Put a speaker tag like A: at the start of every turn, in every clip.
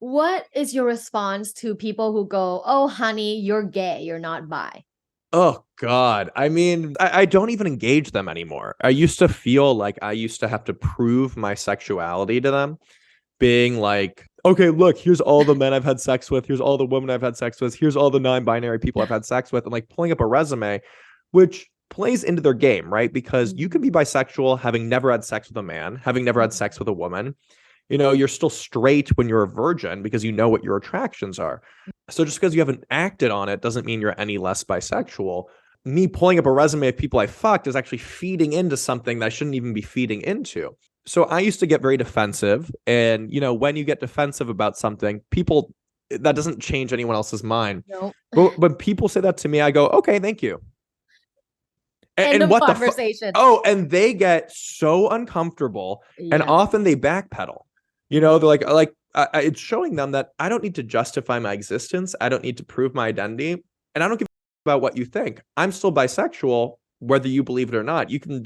A: What is your response to people who go, "Oh, honey, you're gay, you're not bi"?
B: Oh God. I mean, I don't even engage them anymore. I used to feel like I used to have to prove my sexuality to them, being like, okay, look, here's all the men I've had sex with, here's all the women I've had sex with, here's all the non-binary people I've had sex with, and like pulling up a resume, which plays into their game, right? Because you can be bisexual having never had sex with a man, having never had sex with a woman. You're still straight when you're a virgin because you know what your attractions are. So just because you haven't acted on it doesn't mean you're any less bisexual. Me pulling up a resume of people I fucked is actually feeding into something that I shouldn't even be feeding into. So I used to get very defensive. And, when you get defensive about something, people, that doesn't change anyone else's mind.
A: Nope.
B: But when people say that to me, I go, okay, thank you.
A: End
B: And
A: of
B: what
A: conversation.
B: and they get so uncomfortable, and
A: Yeah.
B: often they backpedal. They're like it's showing them that I don't need to justify my existence. I don't need to prove my identity, and I don't give about what you think. I'm still bisexual, whether you believe it or not. You can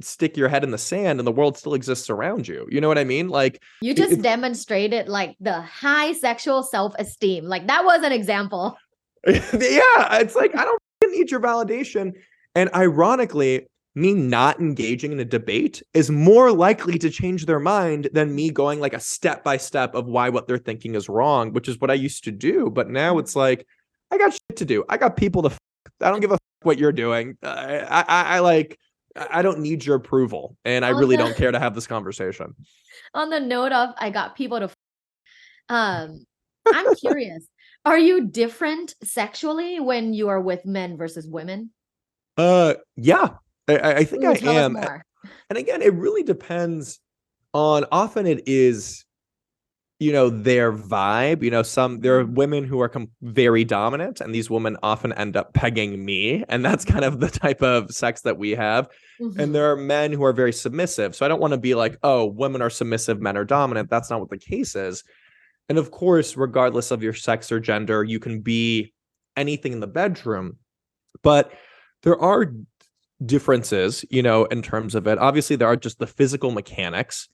B: stick your head in the sand, and the world still exists around you. You know what I mean? Like
A: You just demonstrated like the high sexual self-esteem. Like that was an example.
B: Yeah, it's like I don't need your validation. And ironically, me not engaging in a debate is more likely to change their mind than me going like a step by step of why what they're thinking is wrong, which is what I used to do. But now it's like, I got shit to do. I got people to I don't give a what you're doing. I don't need your approval, and I really don't care to have this conversation.
A: On the note of I got people to I'm curious. Are you different sexually when you are with men versus women?
B: Yeah, I think I
A: Tell us
B: am.
A: more.
B: And again, it really depends on, often it is, their vibe. There are women who are very dominant, and these women often end up pegging me. And that's kind of the type of sex that we have. And there are men who are very submissive. So I don't want to be like, oh, women are submissive, men are dominant. That's not what the case is. And of course, regardless of your sex or gender, you can be anything in the bedroom. But there are differences, in terms of it. Obviously, there are just the physical mechanics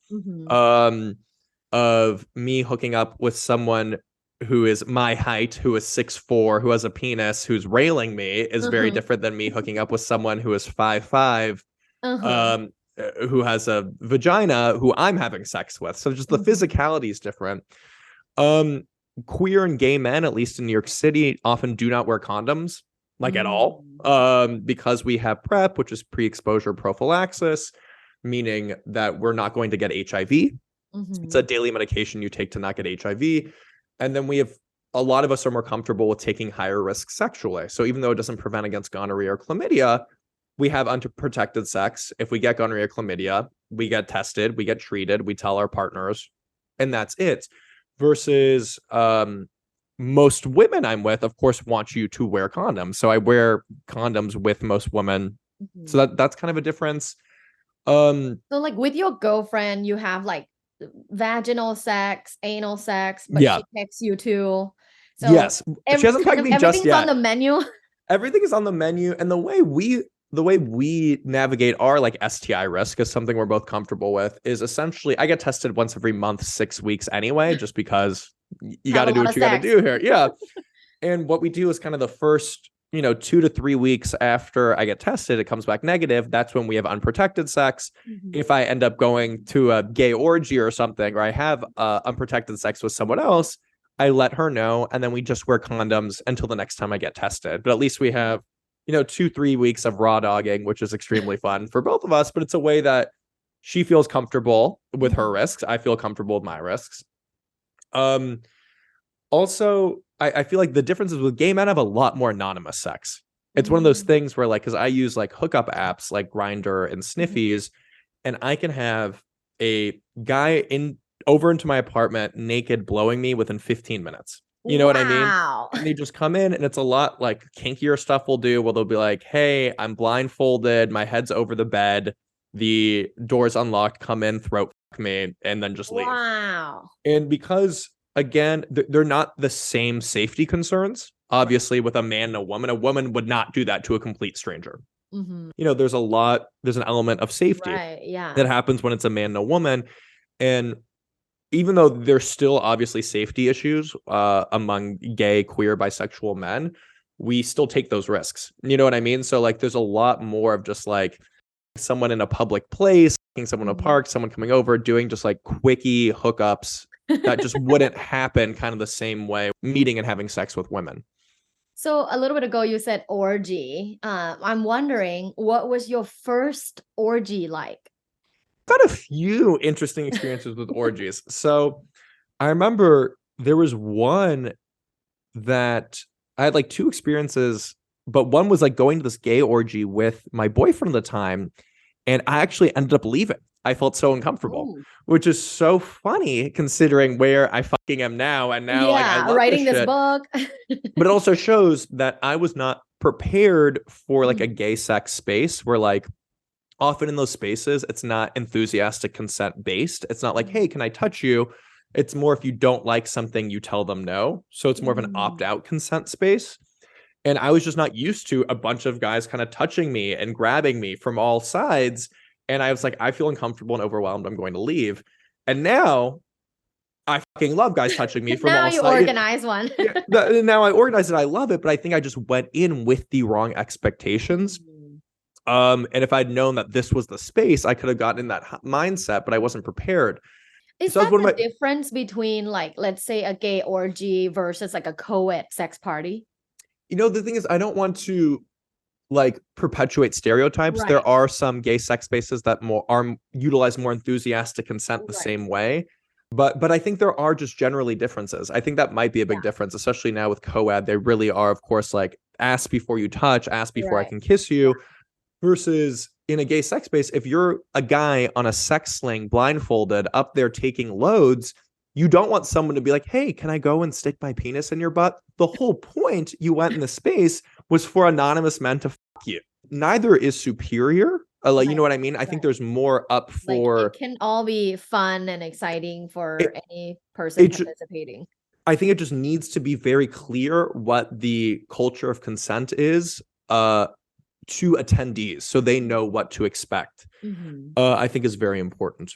B: of me hooking up with someone who is my height, who is 6'4", who has a penis, who's railing me, is very different than me hooking up with someone who is 5'5", who has a vagina, who I'm having sex with. So just the physicality is different. Queer and gay men, at least in New York City, often do not wear condoms, like at all, because we have PrEP, which is pre-exposure prophylaxis, meaning that we're not going to get HIV. It's a daily medication you take to not get HIV. And then a lot of us are more comfortable with taking higher risk sexually. So even though it doesn't prevent against gonorrhea or chlamydia, we have unprotected sex. If we get gonorrhea or chlamydia, we get tested, we get treated, we tell our partners, and that's it. Versus most women I'm with, of course, want you to wear condoms. So I wear condoms with most women. So that's kind of a difference.
A: So like with your girlfriend, you have like vaginal sex, anal sex, but she picks you too. So
B: yes, she hasn't pegged me just yet.
A: Everything's on the menu.
B: Everything is on the menu, and the way we navigate our like STI risk is something we're both comfortable with. Is essentially I get tested once every month, 6 weeks anyway, just because you got to do what you got to do here. Yeah. And what we do is kind of the first, 2 to 3 weeks after I get tested, it comes back negative. That's when we have unprotected sex. If I end up going to a gay orgy or something, or I have unprotected sex with someone else, I let her know. And then we just wear condoms until the next time I get tested. But at least we have, 2-3 weeks of raw dogging, which is extremely fun for both of us. But it's a way that she feels comfortable with her risks. I feel comfortable with my risks. Also, I feel like the differences with gay men have a lot more anonymous sex. It's one of those things where, like, because I use like hookup apps like Grindr and Sniffies, and I can have a guy over into my apartment naked blowing me within 15 minutes. You know what I mean? And they just come in, and it's a lot like kinkier stuff we'll do, where they'll be like, hey, I'm blindfolded, my head's over the bed, the door's unlocked, come in, throat fuck me, and then just leave. And because, again, they're not the same safety concerns, obviously, with a man and a woman would not do that to a complete stranger. There's an element of safety that happens when it's a man and a woman. And even though there's still obviously safety issues among gay, queer, bisexual men, we still take those risks. You know what I mean? So like there's a lot more of just like someone in a public place, someone in a park, someone coming over, doing just like quickie hookups that just wouldn't happen kind of the same way, meeting and having sex with women.
A: So a little bit ago, you said orgy. I'm wondering, what was your first orgy like?
B: Got a few interesting experiences with orgies. So I remember there was one that I had like two experiences, but one was like going to this gay orgy with my boyfriend at the time, and I actually ended up leaving. I felt so uncomfortable, which is so funny considering where I fucking am now. And now like, I love
A: writing this
B: shit.
A: book.
B: But it also shows that I was not prepared for like a gay sex space where like often in those spaces, it's not enthusiastic consent based. It's not like, hey, can I touch you? It's more if you don't like something, you tell them no. So it's more of an opt-out consent space. And I was just not used to a bunch of guys kind of touching me and grabbing me from all sides. And I was like, I feel uncomfortable and overwhelmed. I'm going to leave. And now I fucking love guys touching me from all sides.
A: Now you organize one.
B: Now I organize it. I love it. But I think I just went in with the wrong expectations. And if I'd known that this was the space, I could have gotten in that mindset, but I wasn't prepared.
A: Is that the difference between like, let's say a gay orgy versus like a co-ed sex party?
B: You know, the thing is, I don't want to like perpetuate stereotypes. Right. There are some gay sex spaces that utilize more enthusiastic consent the same way. But I think there are just generally differences. I think that might be a big difference, especially now with co-ed. They really are, of course, like ask before you touch, ask before I can kiss you. Versus in a gay sex space, if you're a guy on a sex sling blindfolded up there taking loads, you don't want someone to be like, hey, can I go and stick my penis in your butt? The whole point you went in the space was for anonymous men to fuck you. Neither is superior. Like, you know what I mean? I think there's more up for...
A: Like, it can all be fun and exciting for any person participating.
B: I think it just needs to be very clear what the culture of consent is to attendees so they know what to expect. I think is very important.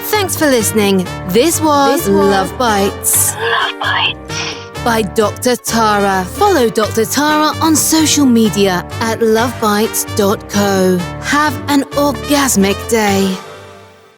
C: Thanks for listening. This was Love Bites. Love Bites by Dr. Tara. Follow Dr. Tara on social media at lovebites.co. Have an orgasmic day.